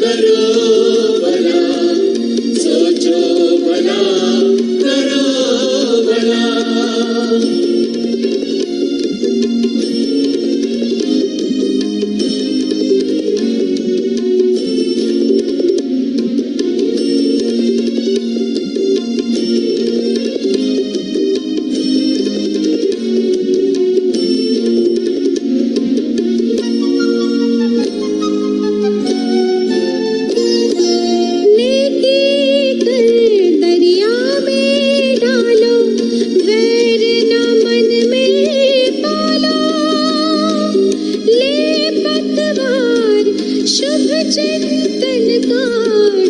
करो भला, सोचो भला, करो का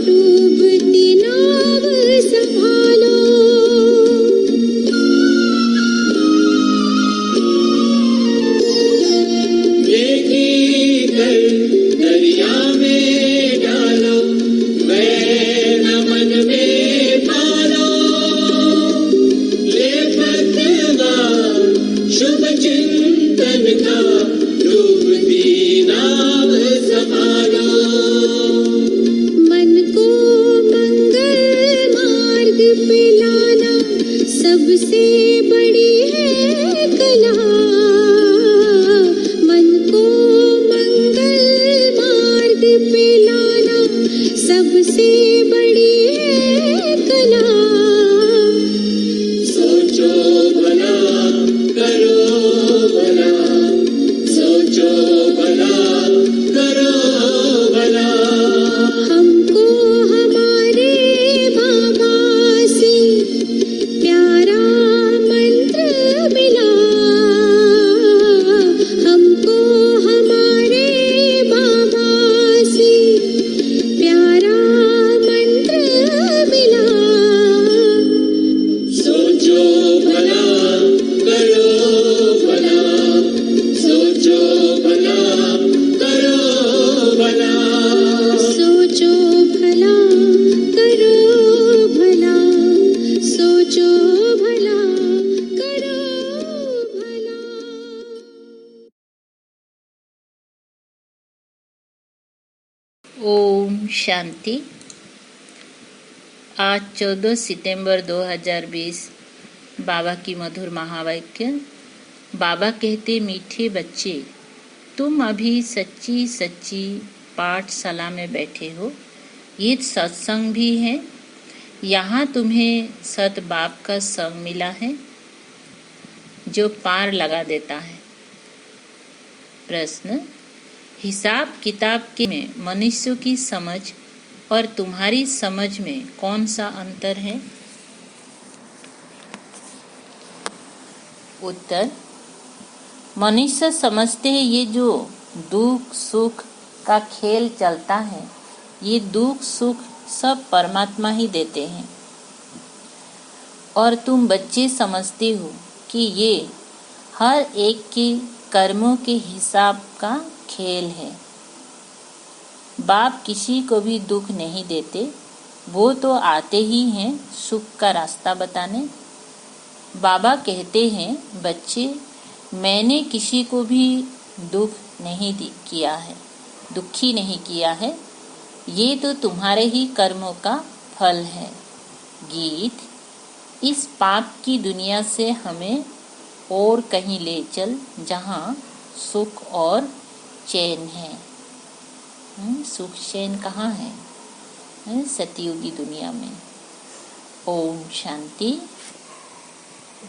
डूबती नाव संभालो। लेके कर दरिया में डालो, वह न मन में पालो। ले फतवा शुभ चिंतन का, डूबती नाव संभालो। मन को मंगल मार्ग पे लाना सबसे बड़ी है कला। मन को मंगल मार्ग पे लाना सबसे बड़ी है कला। सोचो भला करो भला, सोचो भला करो भला। हमको हमारे बाबा से प्यारा मंत्र मिला। हमको हमारे बाबा से प्यारा मंत्र मिला। सोचो भला करो भला, सोचो भला करो भला। सोचो भला करो भला, सोचो भला करो भला। ओम शांति। आज 14 सितंबर 2020 बाबा की मधुर महावाक्य। बाबा कहते, मीठे बच्चे, तुम अभी सच्ची सच्ची पाठशाला में बैठे हो। ये सत्संग भी है। यहाँ तुम्हें सत बाप का संग मिला है जो पार लगा देता है। प्रश्न, हिसाब किताब के में मनुष्यों की समझ और तुम्हारी समझ में कौन सा अंतर है? उत्तर, मनुष्य समझते हैं ये जो दुख सुख का खेल चलता है, ये दुख सुख सब परमात्मा ही देते हैं। और तुम बच्चे समझते हो कि ये हर एक के कर्मों के हिसाब का खेल है। बाप किसी को भी दुख नहीं देते, वो तो आते ही हैं सुख का रास्ता बताने। बाबा कहते हैं, बच्चे, मैंने किसी को भी दुख नहीं किया है, दुखी नहीं किया है। ये तो तुम्हारे ही कर्मों का फल है। गीत, इस पाप की दुनिया से हमें और कहीं ले चल जहाँ सुख और चैन है। सुख चैन कहाँ है? सतयुगी दुनिया में। ओम शांति।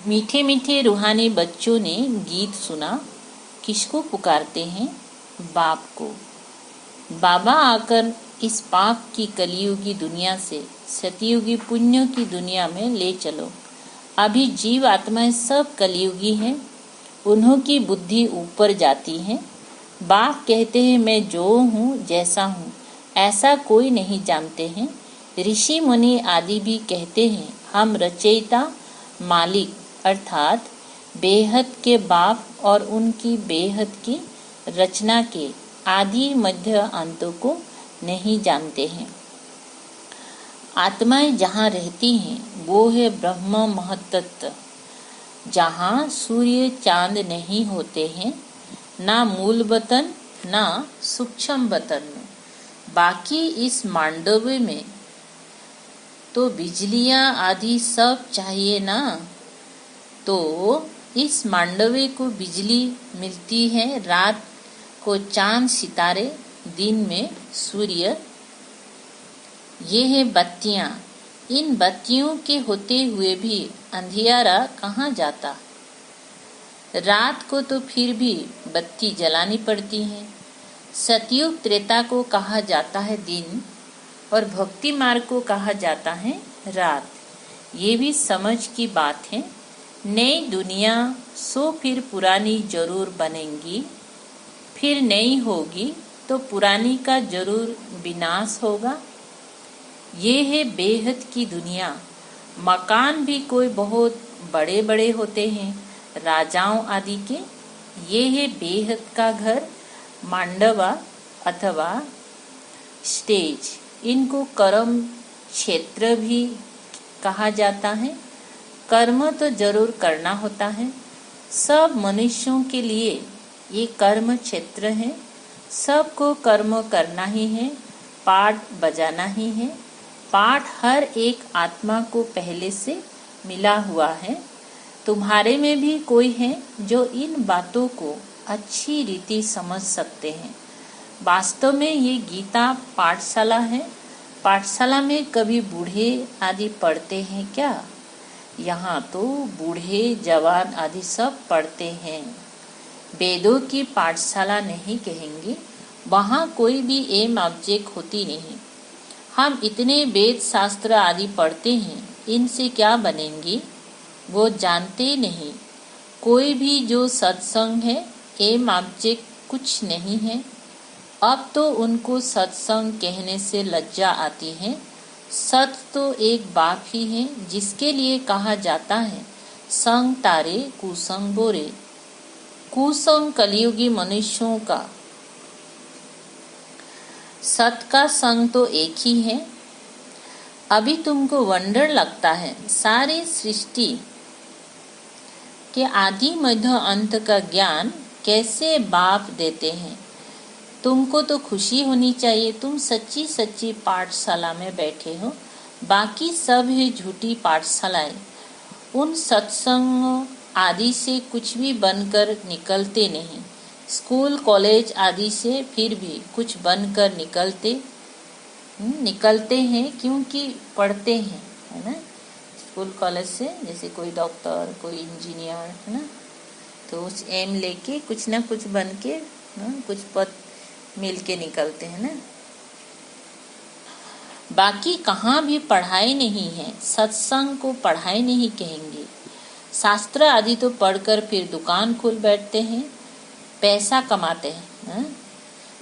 मीठे मीठे रूहानी बच्चों ने गीत सुना। किसको पुकारते हैं? बाप को। बाबा आकर इस पाप की कलियुगी दुनिया से सतयुगी पुण्य की दुनिया में ले चलो। अभी जीव आत्माएं सब कलियुगी हैं, उन्हों की बुद्धि ऊपर जाती है। बाप कहते हैं, मैं जो हूँ जैसा हूँ ऐसा कोई नहीं जानते हैं। ऋषि मुनि आदि भी कहते हैं, हम रचयिता मालिक अर्थात बेहद के बाप और उनकी बेहद की रचना के आदि मध्य अंतों को नहीं जानते हैं। आत्माएं जहाँ रहती हैं वो है ब्रह्म महत्तत्व, जहाँ सूर्य चांद नहीं होते हैं, ना मूल वतन ना सूक्ष्म वतन में। बाकी इस मांडव्य में तो बिजलियां आदि सब चाहिए ना, तो इस मांडव्य को बिजली मिलती है, रात को चांद सितारे, दिन में सूर्य। ये है बत्तियां। इन बत्तियों के होते हुए भी अंधियारा कहाँ जाता? रात को तो फिर भी बत्ती जलानी पड़ती है। सतयुग त्रेता को कहा जाता है दिन और भक्ति मार्ग को कहा जाता है रात। ये भी समझ की बात है। नई दुनिया सो फिर पुरानी जरूर बनेंगी, फिर नई होगी तो पुरानी का जरूर विनाश होगा। ये है बेहद की दुनिया। मकान भी कोई बहुत बड़े बड़े होते हैं, राजाओं आदि के। ये है बेहद का घर, मांडवा अथवा स्टेज। इनको कर्म क्षेत्र भी कहा जाता है। कर्म तो जरूर करना होता है। सब मनुष्यों के लिए ये कर्म क्षेत्र है। सबको कर्म करना ही है, पाठ बजाना ही है। पाठ हर एक आत्मा को पहले से मिला हुआ है। तुम्हारे में भी कोई है जो इन बातों को अच्छी रीति समझ सकते हैं। वास्तव में ये गीता पाठशाला है। पाठशाला में कभी बूढ़े आदि पढ़ते हैं क्या? यहाँ तो बूढ़े जवान आदि सब पढ़ते हैं। वेदों की पाठशाला नहीं कहेंगे, वहाँ कोई भी एम ऑब्जेक्ट होती नहीं। हम इतने वेद शास्त्र आदि पढ़ते हैं, इनसे क्या बनेंगे वो जानते नहीं। कोई भी जो सत्संग है, एम ऑब्जेक्ट कुछ नहीं है। अब तो उनको सत्संग कहने से लज्जा आती है। सत तो एक बाप ही है, जिसके लिए कहा जाता है संग तारे कुसंग बोरे। कुसंग कलियुगी मनुष्यों का, सत का संग तो एक ही है। अभी तुमको वंडर लगता है, सारी सृष्टि के आदि मध्य अंत का ज्ञान कैसे बाप देते हैं। तुमको तो खुशी होनी चाहिए, तुम सच्ची सच्ची पाठशाला में बैठे हो। बाकी सब है झूठी पाठशालाएं। उन सत्संग आदि से कुछ भी बनकर निकलते नहीं। स्कूल कॉलेज आदि से फिर भी कुछ बनकर निकलते हैं, क्योंकि पढ़ते हैं, है ना। स्कूल कॉलेज से जैसे कोई डॉक्टर, कोई इंजीनियर, है ना, तो उस एम लेके कुछ ना कुछ बन के कुछ पद मिल के निकलते हैं ना। बाकी कहाँ भी पढ़ाई नहीं है। सत्संग को पढ़ाई नहीं कहेंगे। शास्त्र आदि तो पढ़कर फिर दुकान खोल बैठते हैं, पैसा कमाते हैं।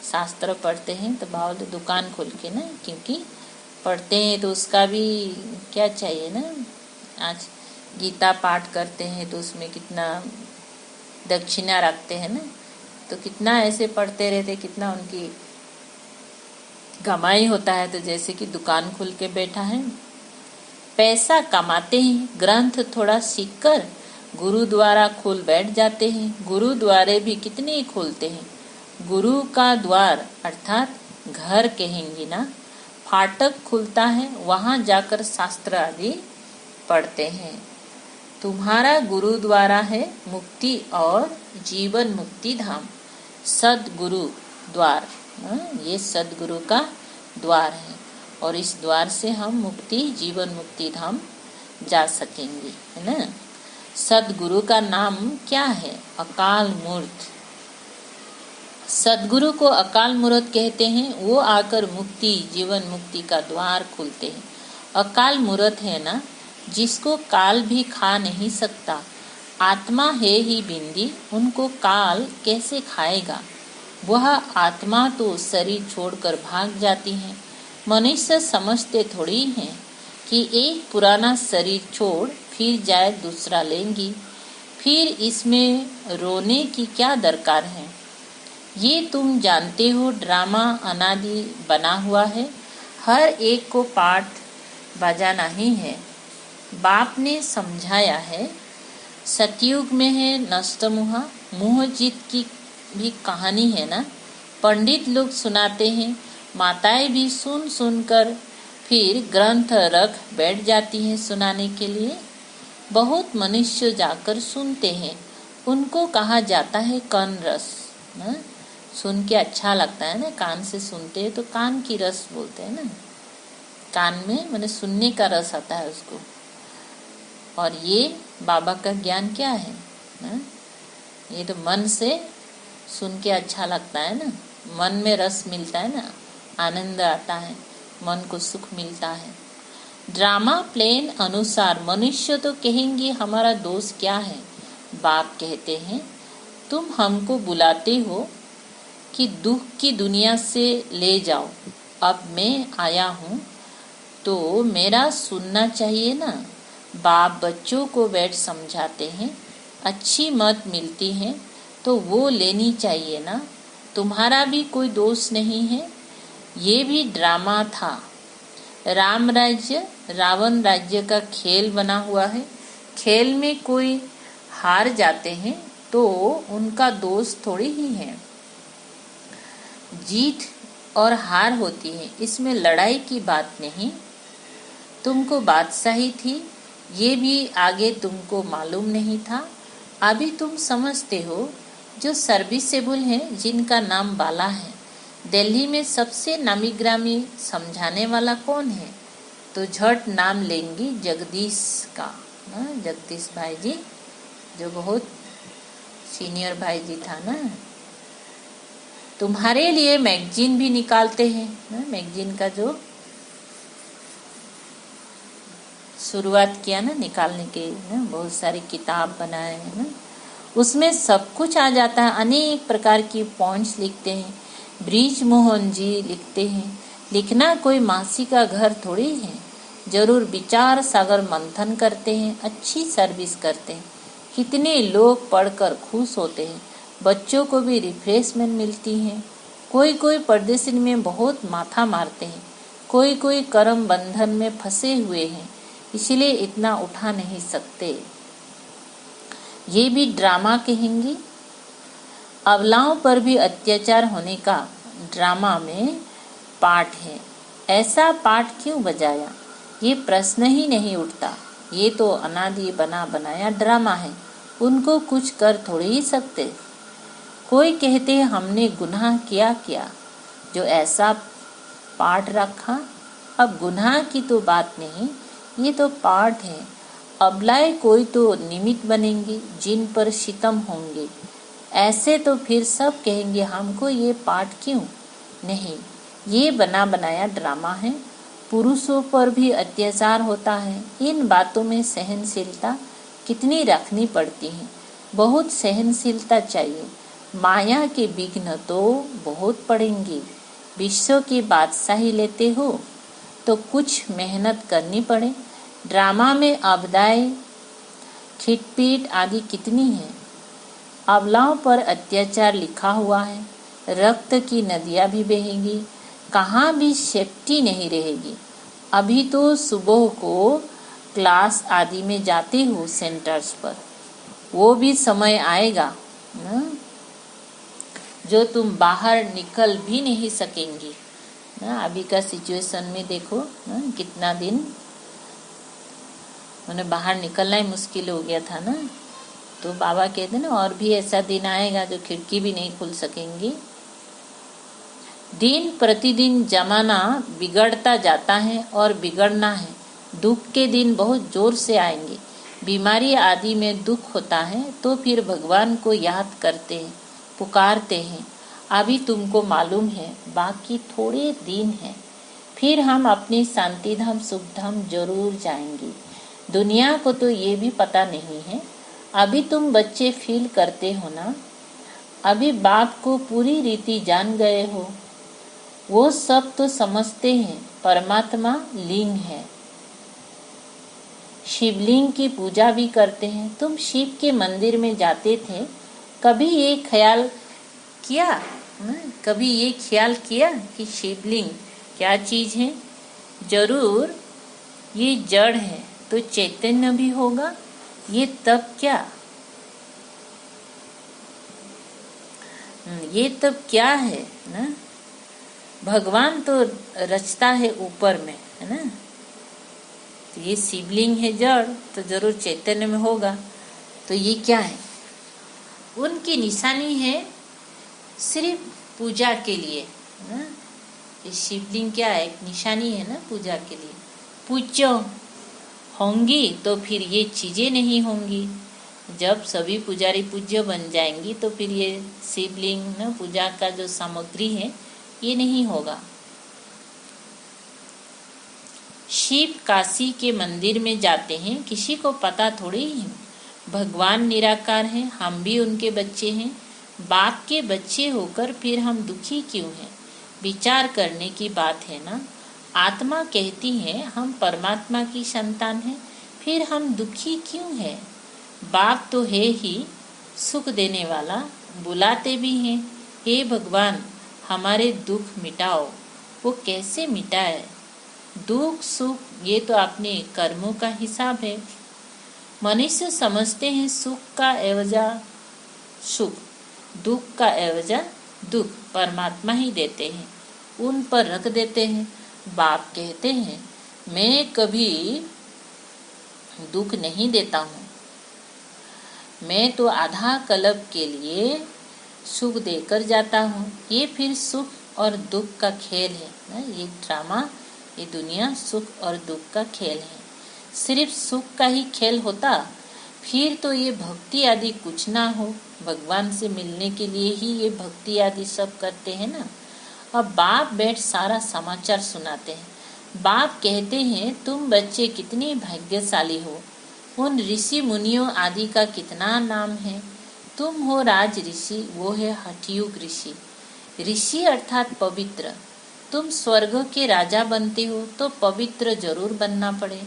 शास्त्र पढ़ते हैं तो भाव दुकान खोल के ना, क्योंकि पढ़ते हैं तो उसका भी क्या चाहिए ना। आज गीता पाठ करते हैं तो उसमें कितना दक्षिणा रखते हैं ना, तो कितना ऐसे पढ़ते रहते, कितना उनकी कमाई होता है। तो जैसे कि दुकान खोल के बैठा है, पैसा कमाते हैं। ग्रंथ थोड़ा सीखकर गुरुद्वारा खोल बैठ जाते हैं। गुरुद्वारे भी कितने खोलते हैं। गुरु का द्वार अर्थात घर कहेंगे ना, फाटक खुलता है, वहां जाकर शास्त्र आदि पढ़ते हैं। तुम्हारा गुरुद्वारा है मुक्ति और जीवन मुक्ति धाम, सदगुरु द्वार। ये सदगुरु का द्वार है और इस द्वार से हम मुक्ति जीवन मुक्ति धाम जा सकेंगे, है ना। सदगुरु का नाम क्या है? अकाल मूर्त। सदगुरु को अकाल मूर्त कहते हैं। वो आकर मुक्ति जीवन मुक्ति का द्वार खोलते हैं। अकाल मूर्त है ना, जिसको काल भी खा नहीं सकता। आत्मा है ही बिंदी, उनको काल कैसे खाएगा। वह आत्मा तो शरीर छोड़कर भाग जाती है। मनुष्य समझते थोड़ी हैं कि एक पुराना शरीर छोड़ फिर जाए दूसरा लेंगी, फिर इसमें रोने की क्या दरकार है। ये तुम जानते हो ड्रामा अनादि बना हुआ है। हर एक को पाठ बजाना ही है। बाप ने समझाया है। सतयुग में है नष्ट मोह, मोह जीत की भी कहानी है ना। पंडित लोग सुनाते हैं, माताएं भी सुन सुनकर फिर ग्रंथ रख बैठ जाती हैं सुनाने के लिए। बहुत मनुष्य जाकर सुनते हैं, उनको कहा जाता है कान रस ना। सुन के अच्छा लगता है ना, कान से सुनते हैं तो कान की रस बोलते हैं ना। कान में मैंने सुनने का रस आता है उसको। और ये बाबा का ज्ञान क्या है ना? ये तो मन से सुन के अच्छा लगता है ना, मन में रस मिलता है ना, आनंद आता है, मन को सुख मिलता है। ड्रामा प्लेन अनुसार मनुष्य तो कहेंगे हमारा दोष क्या है। बाप कहते हैं तुम हमको बुलाते हो कि दुख की दुनिया से ले जाओ। अब मैं आया हूँ तो मेरा सुनना चाहिए ना। बाप बच्चों को बैठ समझाते हैं, अच्छी मत मिलती है तो वो लेनी चाहिए ना। तुम्हारा भी कोई दोष नहीं है, ये भी ड्रामा था। राम राज्य रावण राज्य का खेल बना हुआ है। खेल में कोई हार जाते हैं तो उनका दोष थोड़ी ही है। जीत और हार होती है, इसमें लड़ाई की बात नहीं। तुमको बादशाही थी, ये भी आगे तुमको मालूम नहीं था। अभी तुम समझते हो। जो सर्विसेबल हैं, जिनका नाम बाला है, दिल्ली में सबसे नामी ग्रामी समझाने वाला कौन है? तो झट नाम लेंगी जगदीश का। जगदीश भाई जी, जो बहुत सीनियर भाई जी था ना। तुम्हारे लिए मैगजीन भी निकालते हैं ना। मैगजीन का जो शुरुआत किया ना निकालने के ना, बहुत सारी किताब बनाए हैं ना, उसमें सब कुछ आ जाता है। अनेक प्रकार की पॉइंट्स लिखते हैं। ब्रिज मोहन जी लिखते हैं, लिखना कोई मासी का घर थोड़ी है। जरूर विचार सागर मंथन करते हैं, अच्छी सर्विस करते हैं। कितने लोग पढ़कर खुश होते हैं, बच्चों को भी रिफ्रेशमेंट मिलती है। कोई कोई परदेसी में बहुत माथा मारते हैं, कोई कोई कर्म बंधन में फंसे हुए हैं, इसलिए इतना उठा नहीं सकते। ये भी ड्रामा कहेंगी। अबलाओं पर भी अत्याचार होने का ड्रामा में पाठ है। ऐसा पाठ क्यों बजाया, ये प्रश्न ही नहीं उठता। ये तो अनादि बना बनाया ड्रामा है, उनको कुछ कर थोड़ी ही सकते। कोई कहते हैं हमने गुनाह किया क्या जो ऐसा पाठ रखा। अब गुनाह की तो बात नहीं, ये तो पाठ है। अबलाए कोई तो निमित्त बनेंगी जिन पर सितम होंगे। ऐसे तो फिर सब कहेंगे हमको ये पाठ क्यों नहीं। ये बना बनाया ड्रामा है। पुरुषों पर भी अत्याचार होता है। इन बातों में सहनशीलता कितनी रखनी पड़ती है। बहुत सहनशीलता चाहिए। माया के विघ्न तो बहुत पड़ेंगे। विश्व की बादशाही लेते हो तो कुछ मेहनत करनी पड़े। ड्रामा में आपदाएं, खिटपीट आदि कितनी है। अबलाओं पर अत्याचार लिखा हुआ है। रक्त की नदियां भी बहेंगी, कहाँ भी सेफ्टी नहीं रहेगी। अभी तो सुबह को क्लास आदि में जाते हो सेंटर्स पर, वो भी समय आएगा ना जो तुम बाहर निकल भी नहीं सकेंगी ना। अभी का सिचुएशन में देखो ना, कितना दिन मैंने बाहर निकलना ही मुश्किल हो गया था ना। तो बाबा कहते ना और भी ऐसा दिन आएगा जो खिड़की भी नहीं खुल सकेंगी। दिन प्रतिदिन जमाना बिगड़ता जाता है और बिगड़ना है। दुख के दिन बहुत जोर से आएंगे। बीमारी आदि में दुख होता है तो फिर भगवान को याद करते हैं, पुकारते हैं। अभी तुमको मालूम है बाकी थोड़े दिन हैं, फिर हम अपनी शांति धाम सुख धाम जरूर जाएंगे। दुनिया को तो ये भी पता नहीं है। अभी तुम बच्चे फील करते हो ना, अभी बाप को पूरी रीति जान गए हो। वो सब तो समझते हैं परमात्मा लिंग है। शिवलिंग की पूजा भी करते हैं। तुम शिव के मंदिर में जाते थे, कभी ये ख्याल किया कभी ये ख्याल किया कि शिवलिंग क्या चीज है? जरूर ये जड़ है तो चैतन्य भी होगा। ये तब क्या, ये तब क्या है ना। भगवान तो रचता है ऊपर में, है ना। तो ये शिवलिंग है जड़, तो जरूर चैतन्य में होगा। तो ये क्या है? उनकी निशानी है सिर्फ पूजा के लिए ना। ये शिवलिंग क्या है? एक निशानी है ना पूजा के लिए। पूज्य होंगी तो फिर ये चीजें नहीं होंगी। जब सभी पुजारी पूज्य बन जाएंगी तो फिर ये शिवलिंग ना पूजा का जो सामग्री है ये नहीं होगा। शिव काशी के मंदिर में जाते हैं, किसी को पता थोड़ी है। भगवान निराकार हैं, हम भी उनके बच्चे हैं। बाप के बच्चे होकर फिर हम दुखी क्यों हैं? विचार करने की बात है ना। आत्मा कहती है हम परमात्मा की संतान हैं, फिर हम दुखी क्यों हैं? बाप तो है ही सुख देने वाला, बुलाते भी हैं, हे भगवान हमारे दुख मिटाओ। वो कैसे मिटाए? दुख सुख ये तो अपने कर्मों का हिसाब है। मनुष्य समझते हैं सुख का एवजा सुख, दुख का एवजा दुख परमात्मा ही देते हैं, उन पर रख देते हैं। बाप कहते हैं मैं कभी दुख नहीं देता हूँ, मैं तो आधा कल्प के लिए सुख देकर जाता हूँ। ये फिर सुख और दुख का खेल है ना, ये ड्रामा, ये दुनिया सुख और दुख का खेल है। सिर्फ सुख का ही खेल होता फिर तो ये भक्ति आदि कुछ ना हो। भगवान से मिलने के लिए ही ये भक्ति आदि सब करते हैं ना। अब बाप बैठ सारा समाचार सुनाते हैं। बाप कहते हैं तुम बच्चे कितने भाग्यशाली हो, उन ऋषि मुनियों आदि का कितना नाम है। तुम हो राज ऋषि, वो है हठयुग ऋषि। ऋषि अर्थात पवित्र। तुम स्वर्ग के राजा बनते हो तो पवित्र जरूर बनना पड़े।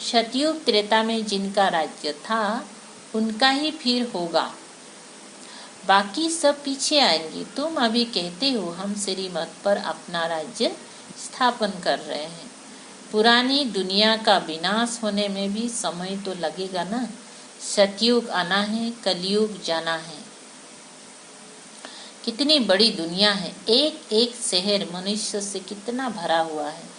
सतयुग त्रेता में जिनका राज्य था उनका ही फिर होगा, बाकी सब पीछे आएंगे। तुम अभी कहते हो हम श्रीमत पर अपना राज्य स्थापन कर रहे हैं। पुरानी दुनिया का विनाश होने में भी समय तो लगेगा ना। सतयुग आना है, कलयुग जाना है। कितनी बड़ी दुनिया है, एक एक शहर मनुष्य से कितना भरा हुआ है।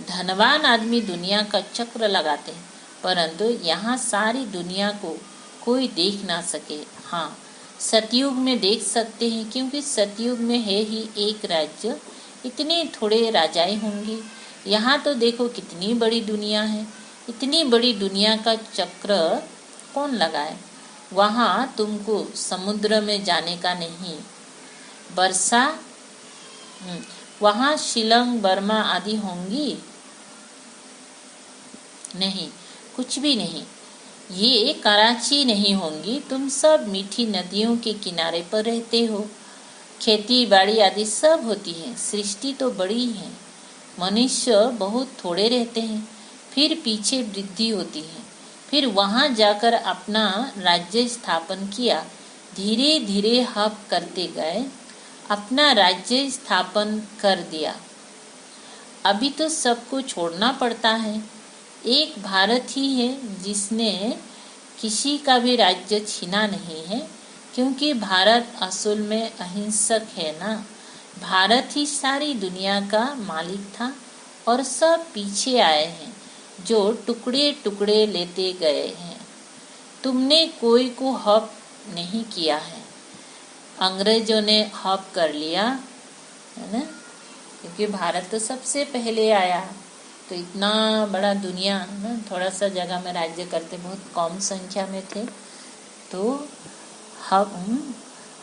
धनवान आदमी दुनिया का चक्र लगाते हैं, परंतु यहाँ सारी दुनिया को कोई देख ना सके। हाँ, सतयुग में देख सकते हैं, क्योंकि सतयुग में है ही एक राज्य, इतने थोड़े राजाएं होंगे। यहाँ तो देखो कितनी बड़ी दुनिया है, इतनी बड़ी दुनिया का चक्र कौन लगाए। वहाँ तुमको समुद्र में जाने का नहीं, वर्षा वहाँ शिलंग बर्मा आदि होंगी नहीं, कुछ भी नहीं। ये कराची नहीं होंगी। तुम सब मीठी नदियों के किनारे पर रहते हो, खेती बाड़ी आदि सब होती है। सृष्टि तो बड़ी है, मनुष्य बहुत थोड़े रहते हैं, फिर पीछे वृद्धि होती है। फिर वहाँ जाकर अपना राज्य स्थापन किया, धीरे धीरे हब करते गए, अपना राज्य स्थापन कर दिया। अभी तो सबको छोड़ना पड़ता है। एक भारत ही है जिसने किसी का भी राज्य छीना नहीं है, क्योंकि भारत असल में अहिंसक है ना। भारत ही सारी दुनिया का मालिक था और सब पीछे आए हैं जो टुकड़े टुकड़े लेते गए हैं। तुमने कोई को हक नहीं किया है, अंग्रेजों ने हक कर लिया है ना, क्योंकि भारत तो सबसे पहले आया। तो इतना बड़ा दुनिया ना, थोड़ा सा जगह में राज्य करते, बहुत कम संख्या में थे, तो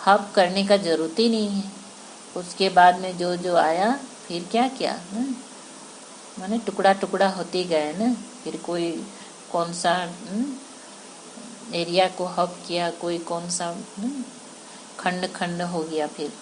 हक करने का जरूरत ही नहीं है। उसके बाद में जो जो आया फिर क्या किया ना, माने टुकड़ा टुकड़ा होते गए ना। फिर कोई कौन सा एरिया को हक किया, कोई कौन सा खंड खंड हो गया। फिर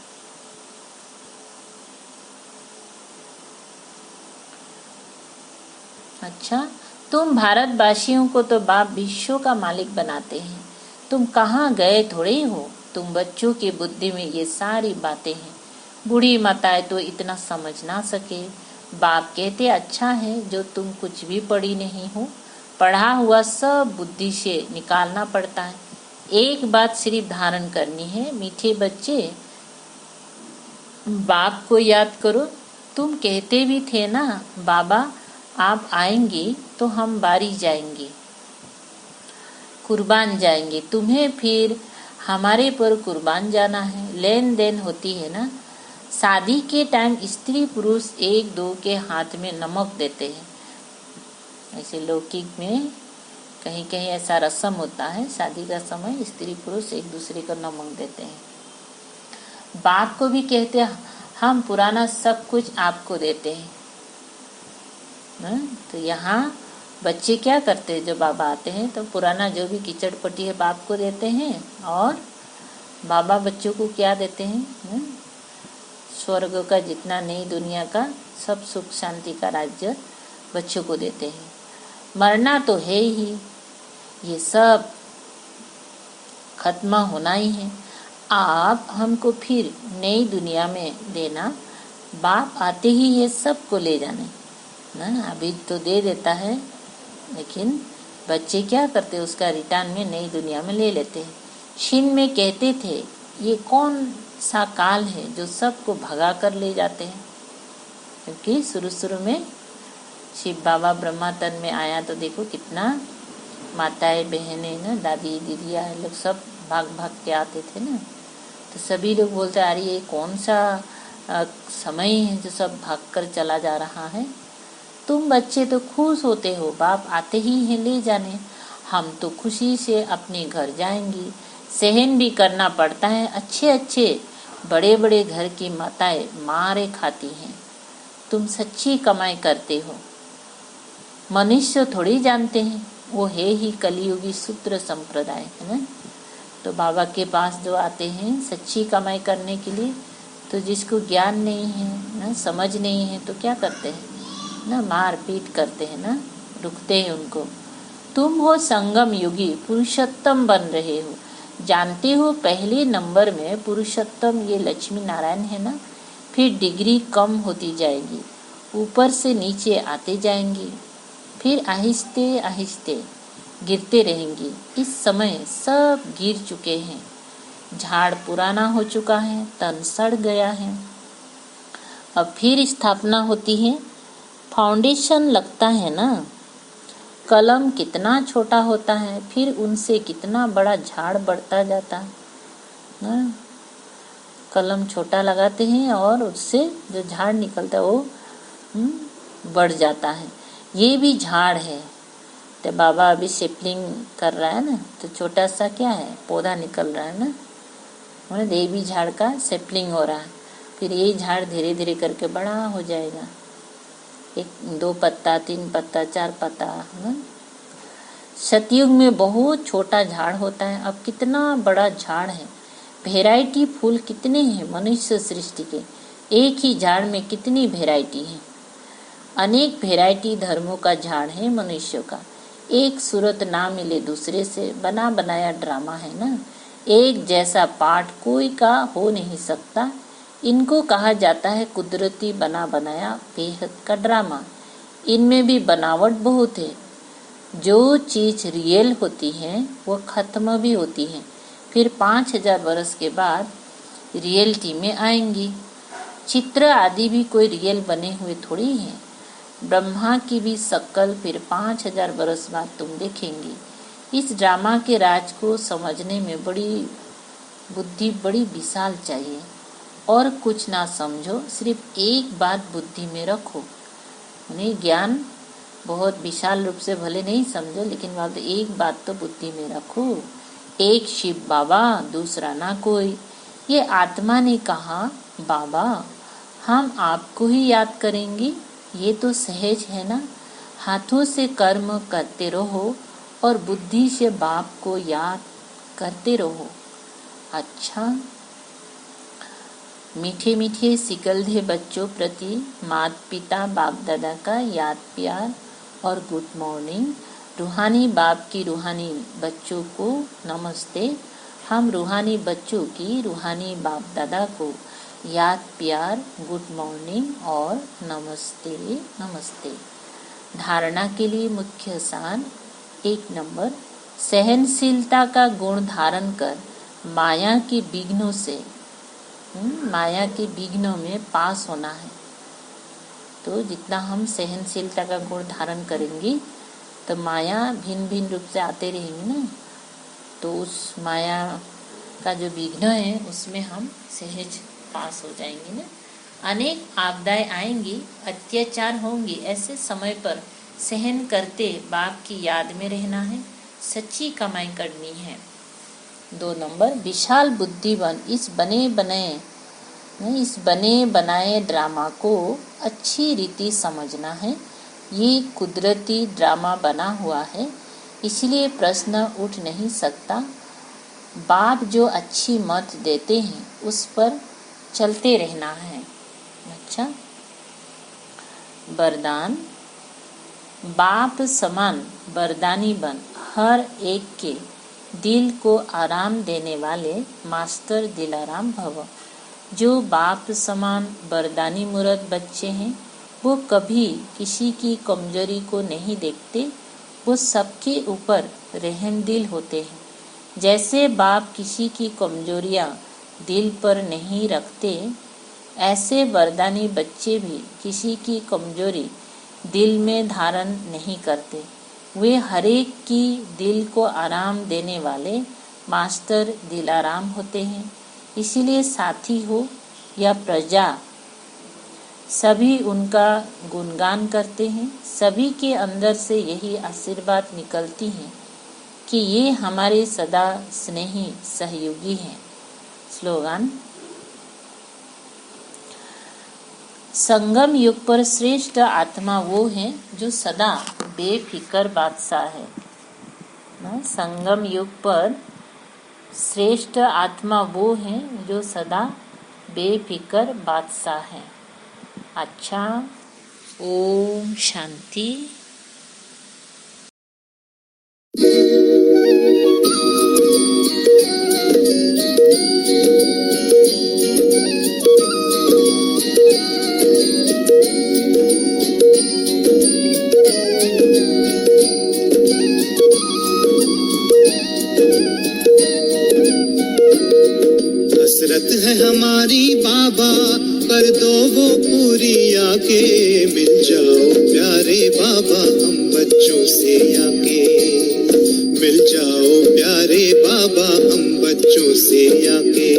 अच्छा, तुम भारतवासियों को तो बाप विश्व का मालिक बनाते हैं, तुम कहाँ गए थोड़े ही हो। तुम बच्चों की बुद्धि में ये सारी बातें हैं, बूढ़ी माताएं तो इतना समझ ना सके। बाप कहते अच्छा है जो तुम कुछ भी पढ़ी नहीं हो, पढ़ा हुआ सब बुद्धि से निकालना पड़ता है। एक बात सिर्फ धारण करनी है, मीठे बच्चे बाप को याद करो। तुम कहते भी थे ना बाबा आप आएंगे तो हम बारी जाएंगे, कुर्बान जाएंगे, तुम्हें फिर हमारे पर कुर्बान जाना है। लेन देन होती है ना। शादी के टाइम स्त्री पुरुष एक दो के हाथ में नमक देते हैं, ऐसे लौकिक में कहीं कहीं ऐसा रस्म होता है। शादी का समय स्त्री पुरुष एक दूसरे को नमक देते हैं। बाप को भी कहते हैं हम पुराना सब कुछ आपको देते हैं। तो यहाँ बच्चे क्या करते हैं, जो बाबा आते हैं तो पुराना जो भी कीचड़ पट्टी है बाप को देते हैं और बाबा बच्चों को क्या देते हैं? स्वर्ग का जितना नई दुनिया का सब सुख शांति का राज्य बच्चों को देते हैं। मरना तो है ही, ये सब खत्म होना ही है। आप हमको फिर नई दुनिया में देना, बाप आते ही ये सब को ले जाने ना। अभी तो दे देता है, लेकिन बच्चे क्या करते, उसका रिटर्न में नई दुनिया में ले लेते हैं। शिन में कहते थे ये कौन सा काल है जो सबको भगा कर ले जाते हैं, क्योंकि शुरू में शिव बाबा ब्रह्मा तन में आया तो देखो कितना माताएं बहनें ना, दादी दीदियाँ लोग सब भाग भाग के आते थे ना। तो सभी लोग बोलते अरे ये कौन सा समय है जो सब भाग कर चला जा रहा है। तुम बच्चे तो खुश होते हो, बाप आते ही हैं ले जाने। हम तो खुशी से अपने घर जाएंगी। सहन भी करना पड़ता है, अच्छे अच्छे बड़े बड़े घर की माताएं मारे खाती हैं। तुम सच्ची कमाई करते हो। मनुष्य थोड़ी जानते हैं, वो है ही कलियुगी सूत्र संप्रदाय है ना। तो बाबा के पास जो आते हैं सच्ची कमाई करने के लिए, तो जिसको ज्ञान नहीं है ना, समझ नहीं है, तो क्या करते हैं ना, मार पीट करते हैं ना, रुकते हैं उनको। तुम हो संगम युगी, पुरुषोत्तम बन रहे हो। जानते हो पहले नंबर में पुरुषोत्तम ये लक्ष्मी नारायण है ना, फिर डिग्री कम होती जाएगी, ऊपर से नीचे आते जाएंगी, फिर आहिस्ते आहिस्ते गिरते रहेंगी। इस समय सब गिर चुके हैं, झाड़ पुराना हो चुका है, तन सड़ गया है, अब फिर स्थापना होती है। फाउंडेशन लगता है ना, कलम कितना छोटा होता है, फिर उनसे कितना बड़ा झाड़ बढ़ता जाता है ना। कलम छोटा लगाते हैं और उससे जो झाड़ निकलता है वो बढ़ जाता है। ये भी झाड़ है। तो बाबा अभी सेपलिंग कर रहा है ना, तो छोटा सा क्या है, पौधा निकल रहा है ना, ये भी झाड़ का सेपलिंग हो रहा है। फिर ये झाड़ धीरे धीरे करके बड़ा हो जाएगा, 1-2 पत्ता, 3 पत्ता, 4 पत्ता ना। सतयुग में बहुत छोटा झाड़ होता है, अब कितना बड़ा झाड़ है। वेराइटी फूल कितने हैं मनुष्य सृष्टि के, एक ही झाड़ में कितनी वेराइटी है। अनेक वेराइटी धर्मों का झाड़ है मनुष्य का। एक सूरत ना मिले दूसरे से, बना बनाया ड्रामा है ना। एक जैसा पाठ कोई का हो नहीं सकता। इनको कहा जाता है कुदरती बना बनाया बेहद का ड्रामा। इनमें भी बनावट बहुत है। जो चीज रियल होती है वो खत्म भी होती है, फिर 5000 वर्ष के बाद रियलिटी में आएंगी। चित्र आदि भी कोई रियल बने हुए थोड़ी है। ब्रह्मा की भी शक्ल फिर 5000 वर्ष बाद तुम देखेंगी। इस ड्रामा के राज को समझने में बड़ी बुद्धि, बड़ी विशाल चाहिए। और कुछ ना समझो, सिर्फ एक बात बुद्धि में रखो। उन्हें ज्ञान बहुत विशाल रूप से भले नहीं समझो, लेकिन बात एक बात तो बुद्धि में रखो, एक शिव बाबा, दूसरा ना कोई। ये आत्मा ने कहा बाबा हम आपको ही याद करेंगे, ये तो सहज है ना। हाथों से कर्म करते रहो और बुद्धि से बाप को याद करते रहो। अच्छा, मीठे मीठे सिकलधे बच्चों प्रति माता पिता बाप दादा का याद प्यार और गुड मॉर्निंग। रूहानी बाप की रूहानी बच्चों को नमस्ते। हम रूहानी बच्चों की रूहानी बाप दादा को याद प्यार, गुड मॉर्निंग और नमस्ते नमस्ते। धारणा के लिए मुख्य सार 1 नंबर, सहनशीलता का गुण धारण कर माया के विघ्नों से, माया के विघ्नों में पास होना है। तो जितना हम सहनशीलता का गुण धारण करेंगे तो माया भिन्न भिन्न रूप से आते रहेंगे ना, तो उस माया का जो विघ्न है उसमें हम सहज पास हो जाएंगे ना। अनेक आपदाएं आएंगी, अत्याचार होंगे, ऐसे समय पर सहन करते बाप की याद में रहना है, सच्ची कमाई करनी है। 2 नंबर, विशाल बुद्धिवन इस बने बनाए ड्रामा को अच्छी रीति समझना है। ये कुदरती ड्रामा बना हुआ है, इसलिए प्रश्न उठ नहीं सकता बाप जो अच्छी मत देते हैं उस पर चलते रहना है। अच्छा, वरदान। बाप समान वरदानी बन हर एक के दिल को आराम देने वाले मास्टर दिलाराम भव। जो बाप समान वरदानी मूर्त बच्चे हैं वो कभी किसी की कमजोरी को नहीं देखते, वो सबके ऊपर रहमदिल होते हैं। जैसे बाप किसी की कमजोरियां दिल पर नहीं रखते, ऐसे वरदानी बच्चे भी किसी की कमजोरी दिल में धारण नहीं करते। वे हरेक की दिल को आराम देने वाले मास्टर दिलाराम होते हैं। इसीलिए साथी हो या प्रजा सभी उनका गुणगान करते हैं। सभी के अंदर से यही आशीर्वाद निकलती है कि ये हमारे सदा स्नेही सहयोगी हैं। स्लोगन। संगम युग पर श्रेष्ठ आत्मा वो है जो सदा बेफिक्र बादशाह है। संगम युग पर श्रेष्ठ आत्मा वो है जो सदा बेफिक्र बादशाह है। अच्छा, ओम शांति। हसरत है हमारी बाबा, कर दो वो पूरी आके। मिल जाओ प्यारे बाबा हम बच्चों से आके। मिल जाओ प्यारे बाबा हम बच्चों से आके।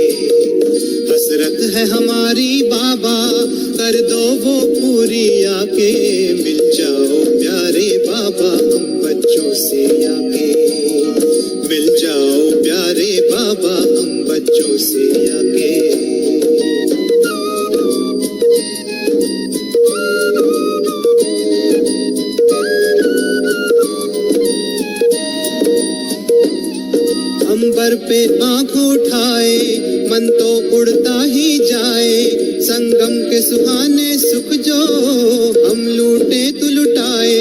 हसरत है हमारी बाबा, कर दो वो पूरी आके। मिल जाओ प्यारे बाबा हम बच्चों से आके। मिल जाओ प्यारे बाबा हम बच्चों से आके। अंबर पे आंख उठाए मन तो उड़ता ही जाए। संगम के सुहाने सुख जो हम लूटे तो लुटाए।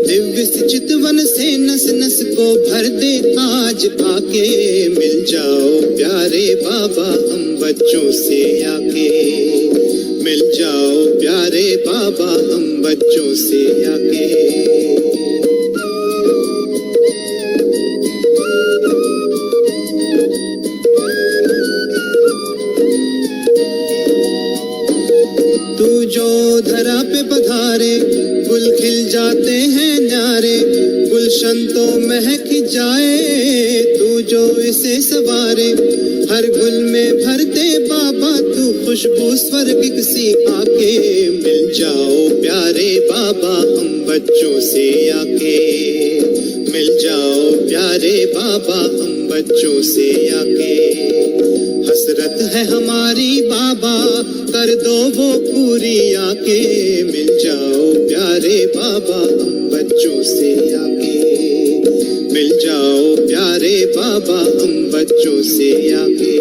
दिव्य चितवन से नस नस को भर दे आज आके। मिल जाओ प्यारे बाबा हम बच्चों से आके। मिल जाओ प्यारे बाबा हम बच्चों से आके। तू जो धरा पे पधारे गुल खिल जाते हैं न्यारे। गुलशन तो महक जाए तू जो इसे सवारे। हर गुल में भर दे बाबा तू खुशबू स्वर्गिक सी आके। मिल जाओ प्यारे बाबा हम बच्चों से आके। मिल जाओ प्यारे बाबा हम बच्चों से आके। हसरत है हमारी बाबा, कर दो वो पूरी आके। मिल जाओ प्यारे बाबा हम बच्चों से आके। मिल जाओ प्यारे बाबा हम बच्चों से आके।